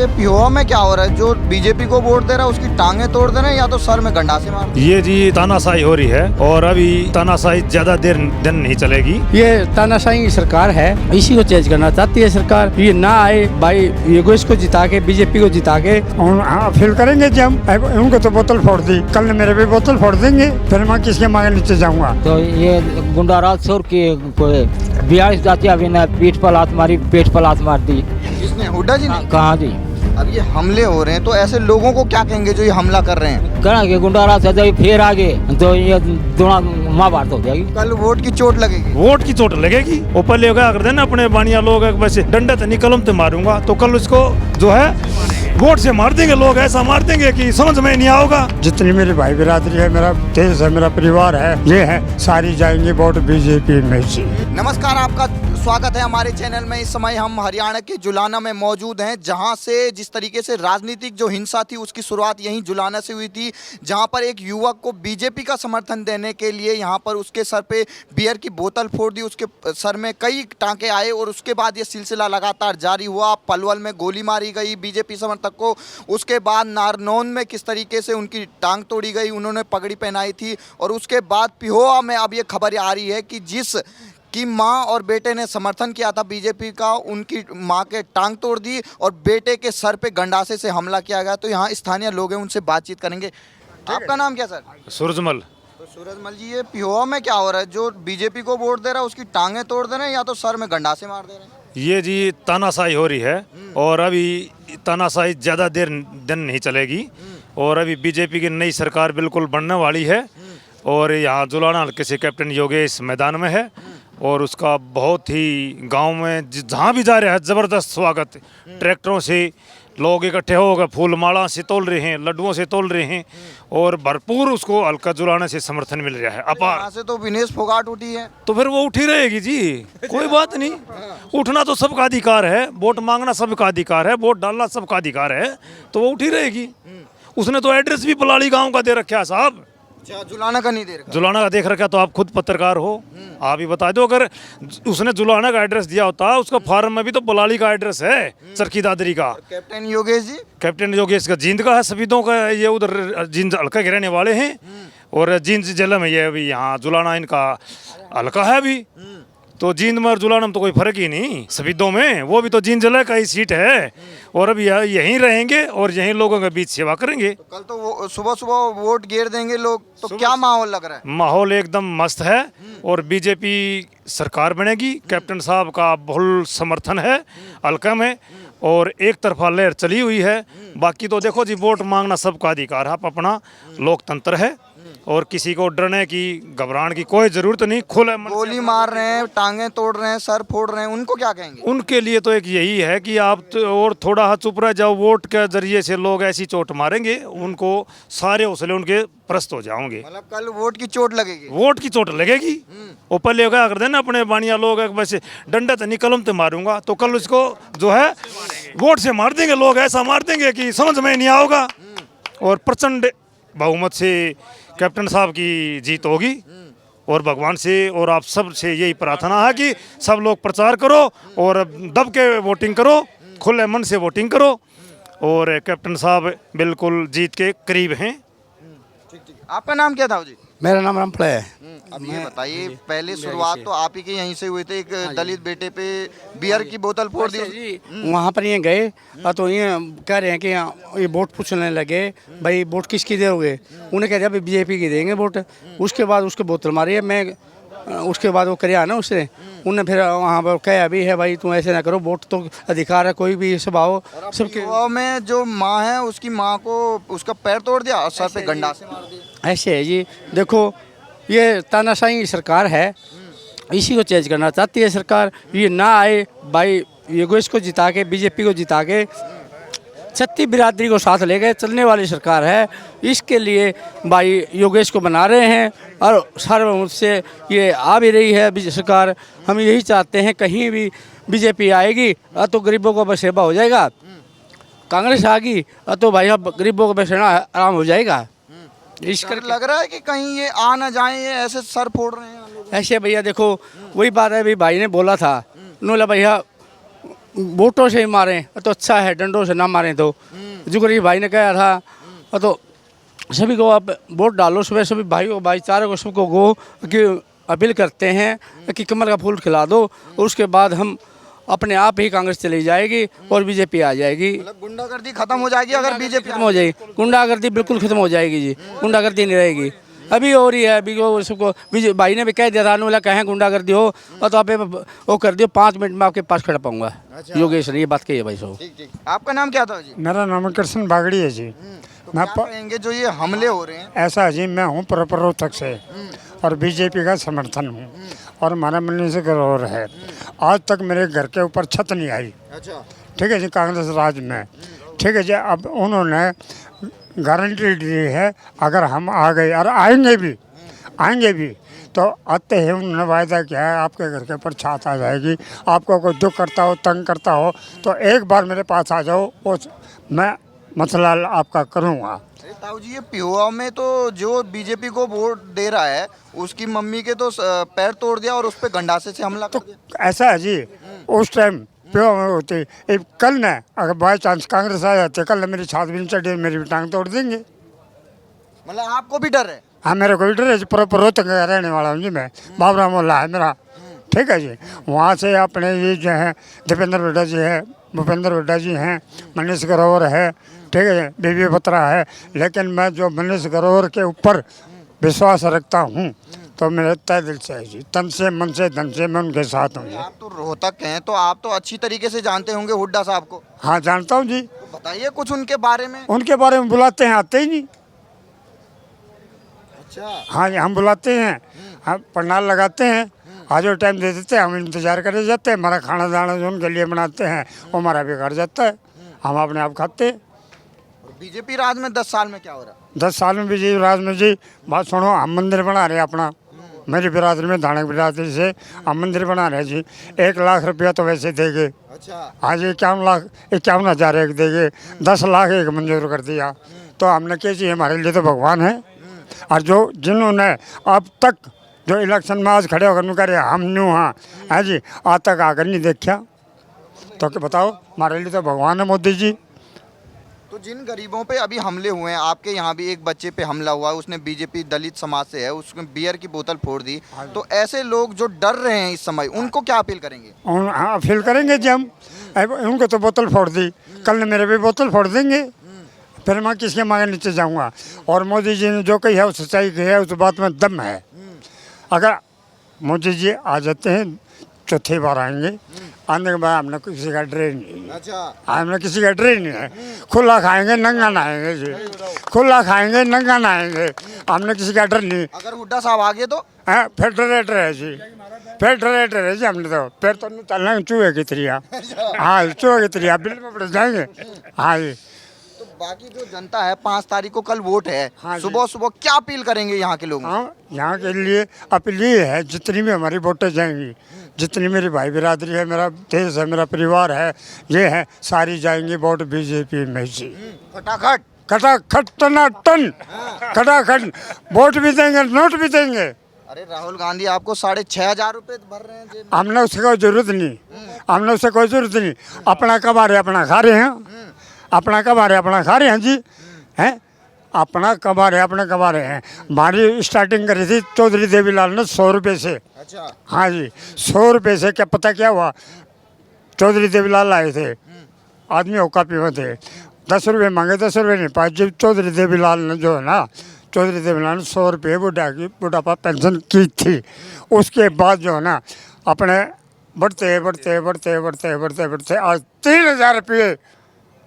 ये पिहोवा में क्या हो रहा है? जो बीजेपी को वोट दे रहा है उसकी टांगे तोड़ दे रहे हैं या तो सर में गंडासे मार रहे हैं। ये जी तानाशाही हो रही है और अभी तानाशाही ज्यादा देर दिन नहीं चलेगी। ये तानाशाही सरकार है, इसी को चेंज करना चाहती है सरकार। ये ना आए भाई, योगेश को जिता के, बीजेपी को जिता के फील करेंगे जी हम। उनको तो बोतल फोड़ दी, कल मेरे भी बोतल फोड़ देंगे, फिर मैं किसके मांगे नीचे जाऊंगा। तो ये गुंडाराज शोर की 42 जाति अभी ने पीठ पर लात मारी, पेट पर लात मार दी। किसने? हुड्डा जी ने? कहाँ जी? अब ये हमले हो रहे हैं तो ऐसे लोगों को क्या कहेंगे जो ये हमला कर रहे हैं? करेंगे गुंडाराज से फिर आगे तो ये दोनों माँ बात हो जाएगी। कल वोट की चोट लगेगी। वोट की चोट लगेगी। ऊपर ले गया कर देना अपने बानिया लोग वैसे डंडा तो नहीं कलम तो मारूंगा, तो कल उसको जो है वोट से मार देंगे लोग। ऐसा मार देंगे कि समझ में नहीं आओगा। जितनी मेरी भाई बिरादरी है, मेरा देश है, मेरा परिवार है, ये है, सारी जाएंगे वोट बीजेपी में से। नमस्कार, आपका स्वागत है हमारे चैनल में। इस समय हम हरियाणा के जुलाना में मौजूद हैं, जहां से जिस तरीके से राजनीतिक जो हिंसा थी उसकी शुरुआत यहीं जुलाना से हुई थी, जहां पर एक युवक को बीजेपी का समर्थन देने के लिए यहां पर उसके सर पे बियर की बोतल फोड़ दी, उसके सर में कई टांके आए और उसके बाद ये सिलसिला लगातार जारी हुआ। पलवल में गोली मारी गई बीजेपी समर्थक को, उसके बाद नारनौंद में किस तरीके से उनकी टांग तोड़ी गई, उन्होंने पगड़ी पहनाई थी, और उसके बाद पिहोवा में अब ये खबर आ रही है कि जिस की माँ और बेटे ने समर्थन किया था बीजेपी का, उनकी माँ के टांग तोड़ दी और बेटे के सर पे गंडासे से हमला किया गया। तो यहाँ स्थानीय लोग हैं, उनसे बातचीत करेंगे। आपका नाम क्या सर? सूरजमल। तो सूरजमल जी, ये पिहोवा में क्या हो रहा है? जो बीजेपी को वोट दे रहा है उसकी टांगे तोड़ दे रहे हैं या तो सर में गंडासे मार दे रहे हैं? ये जी तानाशाही हो रही है और अभी तानाशाही ज्यादा देर दिन नहीं चलेगी। और अभी बीजेपी की नई सरकार बिल्कुल बनने वाली है और यहाँ जुलाना हल्के से कैप्टन योगेश मैदान में है और उसका बहुत ही गांव में जहाँ भी जा रहे हैं ज़बरदस्त स्वागत। ट्रैक्टरों से लोग इकट्ठे होकर फूल माला से तोल रहे हैं, लड्डुओं से तोल रहे हैं और भरपूर उसको हल्का जुलाने से समर्थन मिल रहा है। अपार। यहाँ से तो विनेश फोगाट उठी है, तो फिर वो उठी रहेगी जी, कोई बात नहीं। उठना तो सबका अधिकार है, वोट मांगना सबका अधिकार है, वोट डालना सबका अधिकार है, तो वो उठी रहेगी। उसने तो एड्रेस भी पलाड़ी गांव का दे रखा है साहब। जुलाना का नहीं दे रखा। जुलाना का देख रखा, तो आप खुद पत्रकार हो, आप ही बता दो। अगर उसने जुलाना का एड्रेस दिया होता, उसका फार्म में भी तो बलाली का एड्रेस है, चरखी दादरी का। कैप्टन योगेश जी? कैप्टन योगेश का जींद का है, सफीदों का। ये उधर जींद हल्का के रहने वाले हैं और जींद जिले में ये अभी यहाँ जुलाना इनका हल्का है अभी। तो जींद में और जुलाना में तो कोई फर्क ही नहीं। सफीदों में वो भी तो जींद जिले का ही सीट है और अभी यहीं रहेंगे और यहीं लोगों के बीच सेवा करेंगे। तो कल तो सुबह सुबह वोट गिर देंगे लोग, तो क्या माहौल लग रहा है? माहौल एकदम मस्त है और बीजेपी सरकार बनेगी। कैप्टन साहब का बहुत समर्थन है हल्का में और एक तरफा लहर चली हुई है। बाकी तो देखो जी, वोट मांगना सबका अधिकार है, अपना लोकतंत्र है और किसी को डरने की घबराने की कोई जरूरत नहीं। खुले मन से गोली मार रहे हैं, टांगे तोड़ रहे हैं, सर फोड़ रहे हैं, उनको क्या कहेंगे? उनके लिए तो एक यही है कि आप तो और थोड़ा हाथ चुप रह जाओ। वोट के जरिए से लोग ऐसी चोट मारेंगे, उनको सारे हौसले उनके प्रस्त हो जाओगे। मतलब कल वोट की चोट लगेगी। वोट की चोट लगेगी। ऊपर ले गया कर देना अपने बानिया लोग वैसे डंडा तो नहीं कलम तो मारूंगा, तो कल उसको जो है वोट से मार देंगे लोग। ऐसा मार देंगे कि समझ में नहीं आओगा और प्रचंड बहुमत से कैप्टन साहब की जीत होगी। और भगवान से और आप सब से यही प्रार्थना है कि सब लोग प्रचार करो और दब के वोटिंग करो, खुले मन से वोटिंग करो और कैप्टन साहब बिल्कुल जीत के करीब हैं। आपका नाम क्या था जी? मेरा नाम रामफल है। अब ये बताइए, पहले शुरुआत तो आप ही के यहीं से हुई थी। एक दलित बेटे पे बियर की बोतल फोड़ दी। वहाँ पर ये गए तो ये कह रहे हैं कि ये वोट पूछने लगे, भाई वोट किसकी दोगे? उन्हें कह दिया बीजेपी की देंगे वोट। उसके बाद उसको बोतल मारी है। मैं उसके बाद वो कराया ना उसने, उन्हें फिर वहाँ पर कहा भी है भाई तुम ऐसे ना करो, वोट तो अधिकार है, कोई भी स्वभाव सबके। पिहोवा में जो माँ है उसकी माँ को उसका पैर तोड़ दिया और सर पे गंडासे मार दिए। ऐसे है जी। देखो, ये तानाशाही सरकार है, इसी को चेंज करना चाहती है सरकार। ये ना आए भाई, योगेश को जिता के, बीजेपी को जिता के छत्ती बिरादरी को साथ लेकर चलने वाली सरकार है। इसके लिए भाई योगेश को बना रहे हैं और सार्वभौम से ये आ भी रही है सरकार। हम यही चाहते हैं कहीं भी बीजेपी आएगी तो गरीबों का बसेबा हो जाएगा। कांग्रेस आ गई तो भाई अब गरीबों का बसेना आराम हो जाएगा। इस डर लग रहा है कि कहीं ये आ ना जाए, ये ऐसे सर फोड़ रहे हैं लोग। ऐसे भैया देखो, वही बात है, भाई ने बोला था, उन्होंने भैया वोटों से ही मारें तो अच्छा है, डंडों से ना मारें। तो जो गरीब भाई ने कहा था तो सभी को आप वोट डालो, सुबह सभी भाइयों भाईचारे को सबको गो कि अपील करते हैं कि कमर का फूल खिला दो, और उसके बाद हम अपने आप ही कांग्रेस चली जाएगी और बीजेपी आ जाएगी। मतलब गुंडागर्दी खत्म हो जाएगी अगर बीजेपी खत्म हो जाएगी, गुंडागर्दी बिल्कुल खत्म हो जाएगी जी, गुंडागर्दी नहीं रहेगी। अभी हो रही है, अभी वो सबको भाई ने भी कह दिया था, बोला कहें गुंडागर्दी हो और तो आप वो कर दियो, 5 मिनट में आपके पास खड़ा पाऊंगा। योगेश ने ये बात कही है भाई साहब। ठीक ठीक। आपका नाम क्या था जी? मेरा नाम कृष्ण बागड़ी है जी। तो क्या कहेंगे जो ये हमले हो रहे हैं? ऐसा है जी, मैं हूँ प्ररोधक से और बीजेपी का समर्थन हूँ और हमारा मन से गौरव है। आज तक मेरे घर के ऊपर छत नहीं आई। अच्छा। ठीक है जी, कांग्रेस राज में। ठीक है जी, अब उन्होंने गारंटी दी है अगर हम आ गए और आएंगे भी तो आते हैं उन्होंने वायदा किया है आपके घर के ऊपर छत आ जाएगी। आपको कोई दुख करता हो, तंग करता हो तो एक बार मेरे पास आ जाओ, वो मैं मसला आपका करूँगा। अरे ताऊ जी, ये पिहोवा में तो जो बीजेपी को वोट दे रहा है उसकी मम्मी के तो पैर तोड़ दिया और उस पर गंडासे से हमला कर दिया। ऐसा है जी, उस टाइम पिहोवा में होती कल न अगर बाई चांस कांग्रेस आ जाते, कल मेरी छात भी नहीं चढ़ी, मेरी भी टांग तोड़ देंगे। मतलब आपको भी डर है? हाँ, मेरे को भी डर है जी, रोहतक का रहने वाला हूँ जी मैं, बाबरा मोहल्ला है मेरा। ठीक है जी, वहाँ से अपने ये जो है दीपेंद्र हुड्डा जी है, भूपेंद्र हुड्डा जी हैं, मनीष ग्रोवर है, ठीक है, बीबी बत्रा है। लेकिन मैं जो मनीष ग्रोवर के ऊपर विश्वास रखता हूँ तो मेरे तय दिल से है जी, तन से मन से धन से मैं उनके साथ हूँ जी। आप तो रोहतक हैं तो आप तो अच्छी तरीके से जानते होंगे हुड्डा साहब को। हाँ, जानता हूँ जी। तो बताइए कुछ उनके बारे में। उनके बारे में बुलाते हैं, आते ही नहीं। अच्छा। हाँ जी, हम बुलाते हैं, हम पंडाल लगाते हैं, आज वो टाइम दे देते हैं, हम इंतजार करे जाते हैं। हमारा खाना दाना जो उनके लिए बनाते हैं वो हमारा बिगड़ जाता है, हम अपने आप खाते हैं। बीजेपी राज में 10 साल में क्या हो रहा? 10 साल में बीजेपी राज में जी, बात सुनो, हम मंदिर बना रहे हैं अपना, मेरी बिरादरी में धानक बिरादरी से हम मंदिर बना रहे हैं जी। 1 लाख रुपया तो वैसे देंगे। अच्छा। आज 51,51,000 एक देंगे, 10 लाख एक मंजूर कर दिया। तो हमने क्या चाहिए, हमारे लिए तो भगवान है। और जो जिन्होंने अब तक जो इलेक्शन में आज खड़े होकर कह रहे हम न्यू हाँ है जी, आज तक आकर नहीं देखा तो क्या बताओ, हमारे लिए तो भगवान है मोदी जी। तो जिन गरीबों पे अभी हमले हुए हैं, आपके यहाँ भी एक बच्चे पे हमला हुआ, उसने बीजेपी दलित समाज से है, उसने बियर की बोतल फोड़ दी, तो ऐसे लोग जो डर रहे हैं इस समय, उनको क्या अपील करेंगे? हाँ, अपील करेंगे जी हम। उनको तो बोतल फोड़ दी, कल मेरे भी बोतल फोड़ देंगे, फिर मैं किसके मांगे नीचे जाऊंगा। और मोदी जी ने जो कही है, वो सच्चाई कही है, उस बात में दम है। अगर मोदी जी आ जाते हैं, चौथी बार आएंगे, आने के बाद हमने किसी का डर नहीं। अच्छा। हमने किसी का डर नहीं है। खुला खाएंगे नंगा नहाएंगे जी, खुला खाएंगे नंगा नहाएंगे, हमने किसी का डर नहीं। अगर हुड्डा साहब आ गए तो? हाँ, फेडरेटर है जी, फेडरेटर है जी। हमने तो फिर तो नहीं चलना, चूहे की तरिया। हाँ, चूहे की तरिया बिल में पड़ जाएंगे। हाँ जी। तो बाकी जो जनता है, 5 तारीख को कल वोट है, हाँ जी। सुबह सुबह क्या अपील करेंगे यहाँ के लोग? हाँ, यहाँ के लिए अपील ये है, जितनी भी हमारी वोटें जाएंगी, जितनी मेरी भाई बिरादरी है, मेरा देश है, मेरा परिवार है, ये है, सारी जाएंगी वोट बीजेपी में जी। फटाखट खटाखट टनाटन, खटाखट वोट भी देंगे, नोट भी देंगे। अरे राहुल गांधी आपको 6,500 रुपए भर रहे हैं जेब में। हमने उससे कोई जरूरत नहीं, हमने उससे कोई जरूरत नहीं। अपना कमा रहे अपना खा रहे हैं, अपना कमा रहे अपना खा रहे हैं जी, हैं, अपना कमा रहे अपना कमा रहे हैं। हमारी स्टार्टिंग करी थी चौधरी देवीलाल ने 100 रुपये से। अच्छा। हाँ जी, 100 रुपये से क्या पता क्या हुआ, चौधरी देवीलाल आए थे, आदमी होका पीवा थे, 10 रुपये मांगे, 10 रुपये नहीं पाए। जब चौधरी देवीलाल ने जो है ना, चौधरी देवीलाल ने 100 रुपये बुढ़ापा पेंशन की थी। उसके बाद जो है ना, अपने बढ़ते बढ़ते बढ़ते बढ़ते बढ़ते बढ़ते आज 3,000 रुपये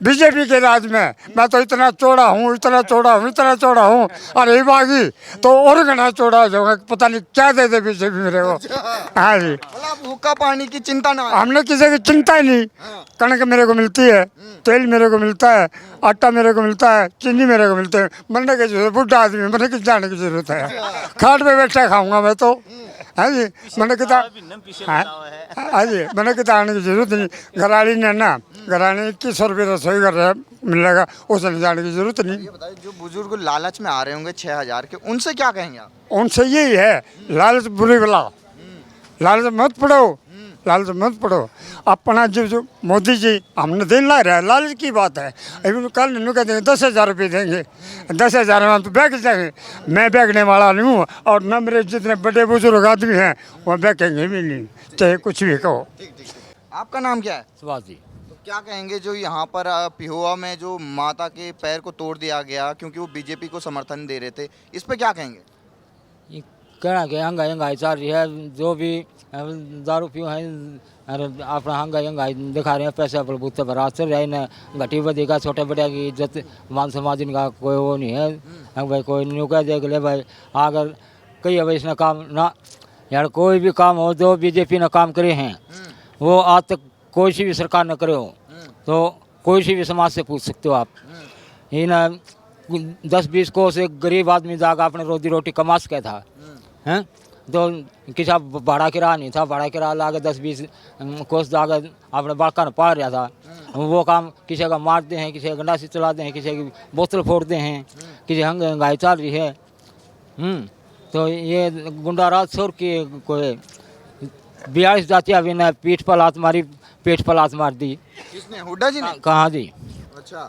बीजेपी के राज में। मैं तो इतना चौड़ा हूँ, इतना चौड़ा हूँ, इतना चौड़ा हूँ, और ये बागी तो और घना चौड़ा हो जाऊंगा, पता नहीं क्या दे दे बीजेपी मेरे को। हाँ जी, मतलब भूखा पानी की चिंता ना है। हमने किसी की चिंता ही नहीं। कणक मेरे को मिलती है, तेल मेरे को मिलता है, आटा मेरे को मिलता है, चीनी मेरे को मिलते हैं। मरने की जरूरत, बुढ़ा आदमी मरने की जाने की जरूरत है, खाट पे बैठा खाऊंगा मैं तो। हाँ जी, मैंने कितना, हाँ जी, मैंने कितना आने की जरूरत नहीं। घराड़ी ने ना, घराड़ी 2100 रुपये रसोई कर रहा मिलेगा, उसे नहीं जाने की जरूरत नहीं। ये बताइए, जो बुजुर्ग लालच में आ रहे होंगे 6,000 के, उनसे क्या कहेंगे आप? उनसे यही है, लालच बुरी बला, लालच मत पड़ो, लालच मत पड़ो। अपना जो मोदी जी हमने देने ला रहा है, लालच की बात है। अभी कल इन्हों कहते हैं 10,000 रुपये देंगे, 10,000 में हम तो बैग जाएंगे। मैं बैगने वाला नहीं हूँ, और न मेरे जितने बड़े बुजुर्ग आदमी हैं वह बैगेंगे भी नहीं, चाहे कुछ भी कहो। आपका नाम क्या है? सुभाष जी। तो क्या कहेंगे जो यहाँ पर पिहोवा में जो माता के पैर को तोड़ दिया गया क्योंकि वो बीजेपी को समर्थन दे रहे थे, इस पे क्या कहेंगे? ये कहना कि महंगाई चल रही है, जो भी दारू पियो हैं और अपना महंगाई दिखा रहे हैं, पैसे बलबूते पर राज चल रहा है ना, घटी बदेगा छोटे बड़े की इज्जत मान समाज इनका कोई वो नहीं है। भाई कोई न्यू कह देख ले भाई, अगर कही भाई इसने काम ना यार, कोई भी काम हो जो बीजेपी ने काम करे हैं वो आज तक कोई सी भी सरकार न करे हो, तो कोई सी भी समाज से पूछ सकते हो आप। इन 10-20 को से गरीब आदमी जाकर अपने रोजी रोटी कमा सके था, हैं तो किसी भाड़ा किराया नहीं था, भाड़ा किराया लाकर 10-20 कोस जाकर अपने बालका ने पाल रहा था। वो काम किसी का मारते हैं, किसी का गंडासी चलाते हैं, किसी की बोतल फोड़ते हैं, किसी महंगाई चल रही है। तो ये गुंडा राज छोड़ के कोई 42 जातियाँ भी ने पीठ पर लात मारी, पेट पर लात मार दी। किसने? हुड्डा जी ने? कहाँ जी? अच्छा,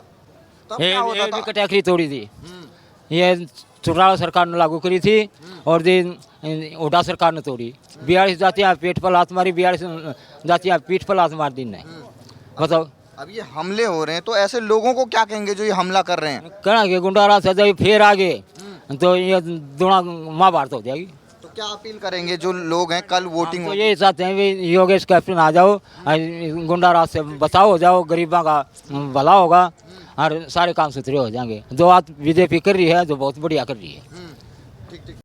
तब क्या होता ये भी था? कटैकरी तोड़ी थी। ये चुनाव सरकार ने लागू करी थी और हुड्डा सरकार ने तोड़ी। 42 जातियाँ पेट पर लात मारी, 42 जातियाँ पीठ पर लात मार दी ने। बताओ, अब ये हमले हो रहे हैं तो ऐसे लोगों को क्या कहेंगे जो ये हमला कर रहे हैं? कहना कि गुंडा राज से जब फिर आगे तो ये दुना महाभारत हो जाएगी। तो क्या अपील करेंगे जो लोग हैं कल वोटिंग तो होगी? यही चाहते हैं भी योगेश कैप्टन आ जाओ, गुंडा राज से बचाओ हो जाओ, गरीबों का भला होगा और सारे काम सुथरे हो जाएंगे। जो आज बीजेपी कर रही है जो बहुत बढ़िया कर रही है।